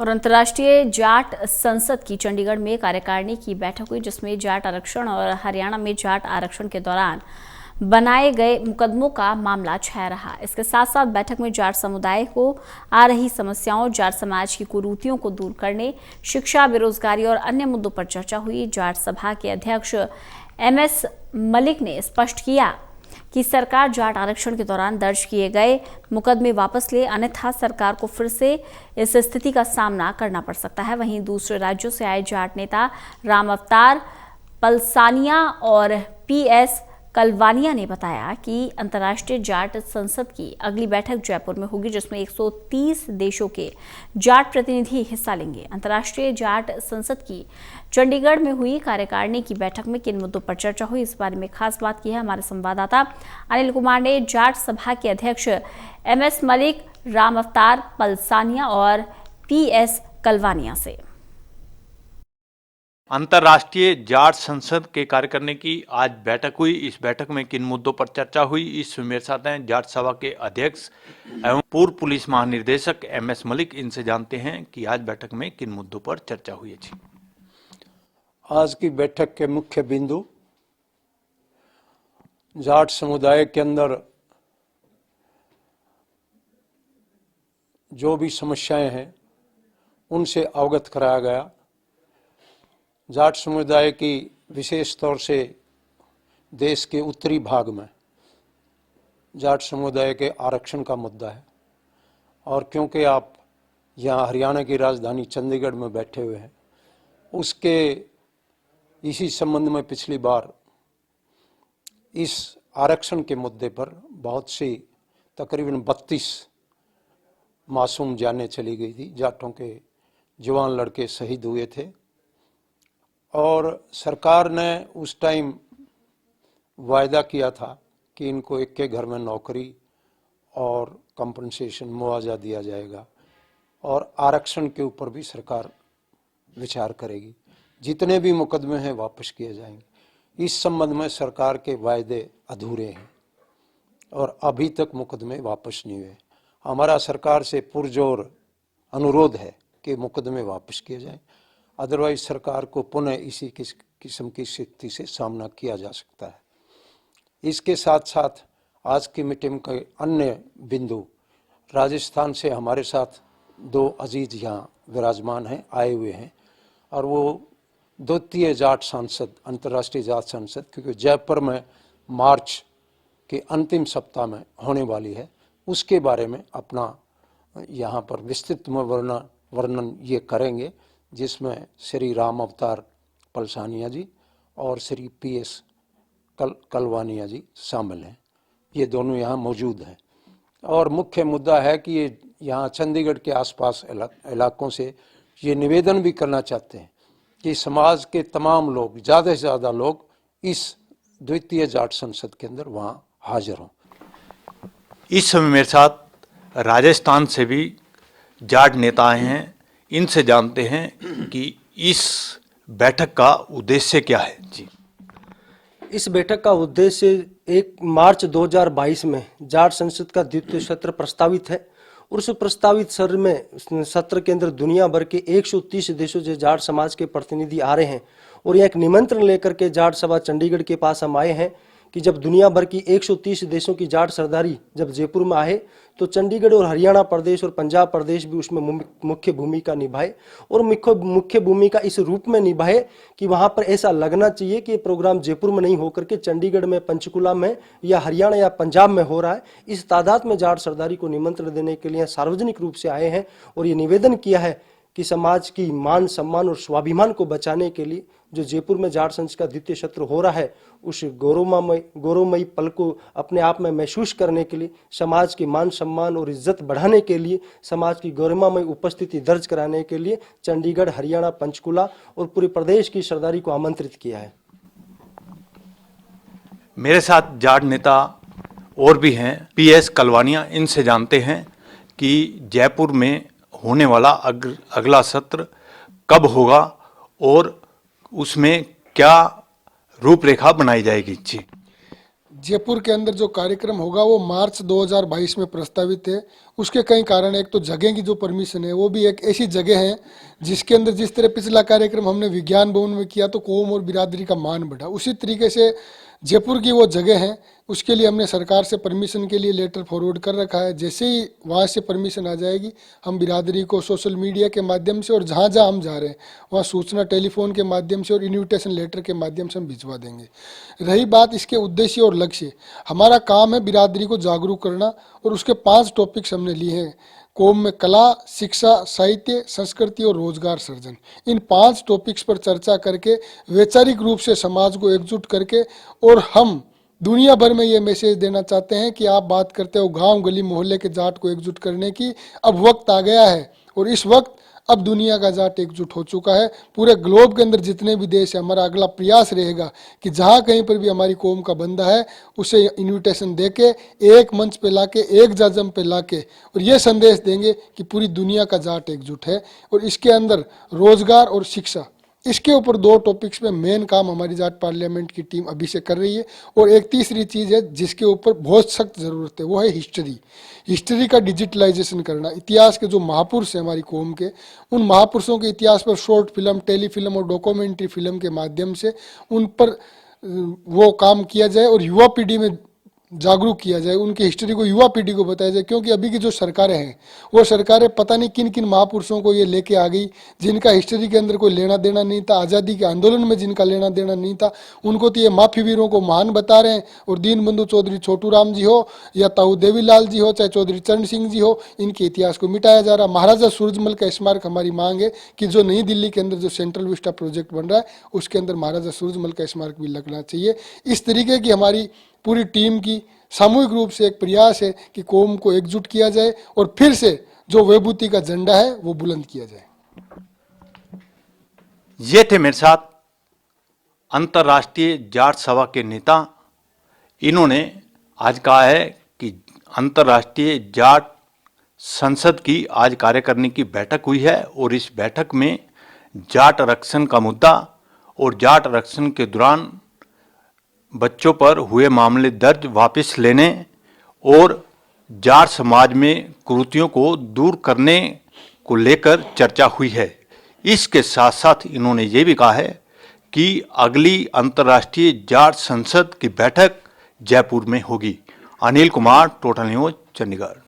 और अंतर्राष्ट्रीय जाट संसद की चंडीगढ़ में कार्यकारिणी की बैठक हुई, जिसमें जाट आरक्षण और हरियाणा में जाट आरक्षण के दौरान बनाए गए मुकदमों का मामला छाया रहा। इसके साथ साथ बैठक में जाट समुदाय को आ रही समस्याओं, जाट समाज की कुरीतियों को दूर करने, शिक्षा, बेरोजगारी और अन्य मुद्दों पर चर्चा हुई। जाट सभा के अध्यक्ष MS मलिक ने स्पष्ट किया कि सरकार जाट आरक्षण के दौरान दर्ज किए गए मुकदमे वापस ले, अन्यथा सरकार को फिर से इस स्थिति का सामना करना पड़ सकता है। वहीं दूसरे राज्यों से आए जाट नेता राम अवतार पलसानिया और PS कलवानिया ने बताया कि अंतर्राष्ट्रीय जाट संसद की अगली बैठक जयपुर में होगी, जिसमें 130 देशों के जाट प्रतिनिधि हिस्सा लेंगे। अंतर्राष्ट्रीय जाट संसद की चंडीगढ़ में हुई कार्यकारिणी की बैठक में किन मुद्दों पर चर्चा हुई, इस बारे में खास बात की है हमारे संवाददाता अनिल कुमार ने जाट सभा के अध्यक्ष MS मलिक, राम अवतार पलसानिया और PS कलवानिया से। अंतर्राष्ट्रीय जाट संसद के कार्यकारिणी की आज बैठक हुई। इस बैठक में किन मुद्दों पर चर्चा हुई, इस मेरे साथ हैं जाट सभा के अध्यक्ष एवं पूर्व पुलिस महानिदेशक MS मलिक। इनसे जानते हैं कि आज बैठक में किन मुद्दों पर चर्चा हुई है। आज की बैठक के मुख्य बिंदु जाट समुदाय के अंदर जो भी समस्याएं हैं उनसे अवगत कराया गया। जाट समुदाय की विशेष तौर से देश के उत्तरी भाग में जाट समुदाय के आरक्षण का मुद्दा है, और क्योंकि आप यहाँ हरियाणा की राजधानी चंडीगढ़ में बैठे हुए हैं, उसके इसी संबंध में पिछली बार इस आरक्षण के मुद्दे पर बहुत सी तकरीबन 32 मासूम जानें चली गई थी। जाटों के जवान लड़के शहीद हुए थे और सरकार ने उस टाइम वायदा किया था कि इनको एक के घर में नौकरी और कंपनसेशन मुआवजा दिया जाएगा, और आरक्षण के ऊपर भी सरकार विचार करेगी। जितने भी मुकदमे हैं वापस किए जाएंगे। इस संबंध में सरकार के वायदे अधूरे हैं और अभी तक मुकदमे वापस नहीं हुए। हमारा सरकार से पुरजोर अनुरोध है कि मुकदमे वापस किए जाएं, अदरवाइज सरकार को पुनः इसी किस्म की स्थिति से सामना किया जा सकता है। इसके साथ साथ आज की मीटिंग के अन्य बिंदु, राजस्थान से हमारे साथ 2 अजीज यहाँ विराजमान हैं, आए हुए हैं, और वो द्वितीय जाट सांसद, अंतर्राष्ट्रीय जाट संसद, क्योंकि जयपुर में मार्च के अंतिम सप्ताह में होने वाली है, उसके बारे में अपना यहाँ पर विस्तृत में वर्णन ये करेंगे, जिसमें श्री राम अवतार पलसानिया जी और श्री PS कलवानिया जी शामिल हैं। ये दोनों यहाँ मौजूद हैं। और मुख्य मुद्दा है कि ये यहाँ चंडीगढ़ के आसपास इलाकों से ये निवेदन भी करना चाहते हैं कि समाज के तमाम लोग, ज़्यादा से ज़्यादा लोग इस द्वितीय जाट संसद के अंदर वहाँ हाजिर हों। इस समय मेरे साथ राजस्थान से भी जाट नेता आए हैं। इनसे जानते हैं कि इस बैठक का उद्देश्य क्या है। जी, इस बैठक का उद्देश्य 1 मार्च 2022 में जाट संसद का द्वितीय सत्र प्रस्तावित है, और उस प्रस्तावित सत्र के अंदर दुनिया भर के 130 देशों से जाट समाज के प्रतिनिधि आ रहे हैं। और यह एक निमंत्रण लेकर के जाट सभा चंडीगढ़ के पास हम आए हैं कि जब दुनिया भर की 130 देशों की जाट सरदारी जब जयपुर में आए, तो चंडीगढ़ और हरियाणा प्रदेश और पंजाब प्रदेश भी उसमें मुख्य भूमिका निभाए, और मुख्य भूमिका इस रूप में निभाए कि वहां पर ऐसा लगना चाहिए कि ये प्रोग्राम जयपुर में नहीं होकर के चंडीगढ़ में, पंचकुला में या हरियाणा या पंजाब में हो रहा है। इस तादाद में जाट सरदारी को निमंत्रण देने के लिए सार्वजनिक रूप से आए हैं, और ये निवेदन किया है कि समाज की मान, सम्मान और स्वाभिमान को बचाने के लिए जो जयपुर में जाट संसद का द्वितीय सत्र हो रहा है, उस गौरवमयी पल को अपने आप में महसूस करने के लिए, समाज के मान, सम्मान और इज्जत बढ़ाने के लिए, समाज की गौरवमयी उपस्थिति दर्ज कराने के लिए चंडीगढ़, हरियाणा, पंचकुला और पूरे प्रदेश की सरदारी को आमंत्रित किया है। मेरे साथ जाट नेता और भी हैं, PS कलवानिया। इनसे जानते हैं कि जयपुर में होने वाला अगला सत्र कब होगा और उसमें क्या रूपरेखा बनाई जाएगी। जी, जयपुर के अंदर जो कार्यक्रम होगा वो मार्च 2022 में प्रस्तावित है। उसके कई कारण, एक तो जगह की जो परमिशन है वो भी एक ऐसी जगह है जिसके अंदर जिस तरह पिछला कार्यक्रम हमने विज्ञान भवन में किया तो कौम और बिरादरी का मान बढ़ा, उसी तरीके से जयपुर की वो जगह है, उसके लिए हमने सरकार से परमिशन के लिए लेटर फॉरवर्ड कर रखा है। जैसे ही वहाँ से परमिशन आ जाएगी हम बिरादरी को सोशल मीडिया के माध्यम से और जहाँ जहाँ हम जा रहे हैं वहाँ सूचना टेलीफोन के माध्यम से और इन्विटेशन लेटर के माध्यम से हम भिजवा देंगे। रही बात इसके उद्देश्य और लक्ष्य, हमारा काम है बिरादरी को जागरूक करना और उसके 5 टॉपिक्स हमने लिए हैं। कौम में कला, शिक्षा, साहित्य, संस्कृति और रोजगार सृजन, इन 5 टॉपिक्स पर चर्चा करके वैचारिक रूप से समाज को एकजुट करके, और हम दुनिया भर में ये मैसेज देना चाहते हैं कि आप बात करते हो गांव गली मोहल्ले के जाट को एकजुट करने की, अब वक्त आ गया है और इस वक्त अब दुनिया का जाट एकजुट हो चुका है। पूरे ग्लोब के अंदर जितने भी देश है, हमारा अगला प्रयास रहेगा कि जहाँ कहीं पर भी हमारी कौम का बंदा है उसे इन्विटेशन देके एक मंच पे लाके, एक जाजम पे लाके और ये संदेश देंगे कि पूरी दुनिया का जाट एकजुट है। और इसके अंदर रोजगार और शिक्षा, इसके ऊपर 2 टॉपिक्स पे मेन काम हमारी जाट पार्लियामेंट की टीम अभी से कर रही है। और एक तीसरी चीज़ है जिसके ऊपर बहुत सख्त ज़रूरत है, वो है हिस्ट्री का डिजिटलाइजेशन करना। इतिहास के जो महापुरुष हैं हमारी कौम के, उन महापुरुषों के इतिहास पर शॉर्ट फिल्म, टेलीफिल्म और डॉक्यूमेंट्री फिल्म के माध्यम से उन पर वो काम किया जाए और युवा पीढ़ी में जागरूक किया जाए, उनकी हिस्ट्री को युवा पीढ़ी को बताया जाए। क्योंकि अभी की जो सरकारें हैं वो सरकारें पता नहीं किन किन महापुरुषों को ये लेके आ गई जिनका हिस्ट्री के अंदर कोई लेना देना नहीं था, आज़ादी के आंदोलन में जिनका लेना देना नहीं था, उनको तो ये माफी वीरों को महान बता रहे हैं। और दीनबंधु चौधरी छोटू राम जी हो या ताऊ देवीलाल जी हो, चाहे चौधरी चरण सिंह जी हो, इनके इतिहास को मिटाया जा रहा। महाराजा सूरजमल का स्मारक हमारी मांग है कि जो नई दिल्ली के अंदर जो सेंट्रल विस्टा प्रोजेक्ट बन रहा है उसके अंदर महाराजा सूरजमल का स्मारक भी लगना चाहिए। इस तरीके की हमारी पूरी टीम की सामूहिक रूप से एक प्रयास है कि कौम को एकजुट किया जाए और फिर से जो विभूति का झंडा है वो बुलंद किया जाए। ये थे मेरे साथ अंतर्राष्ट्रीय जाट सभा के नेता। इन्होंने आज कहा है कि अंतर्राष्ट्रीय जाट संसद की आज कार्यकारिणी की बैठक हुई है और इस बैठक में जाट आरक्षण का मुद्दा और जाट आरक्षण के दौरान बच्चों पर हुए मामले दर्ज वापस लेने और जाट समाज में कुरीतियों को दूर करने को लेकर चर्चा हुई है। इसके साथ साथ इन्होंने ये भी कहा है कि अगली अंतर्राष्ट्रीय जाट संसद की बैठक जयपुर में होगी। Anil Kumar, total news, Chandigarh.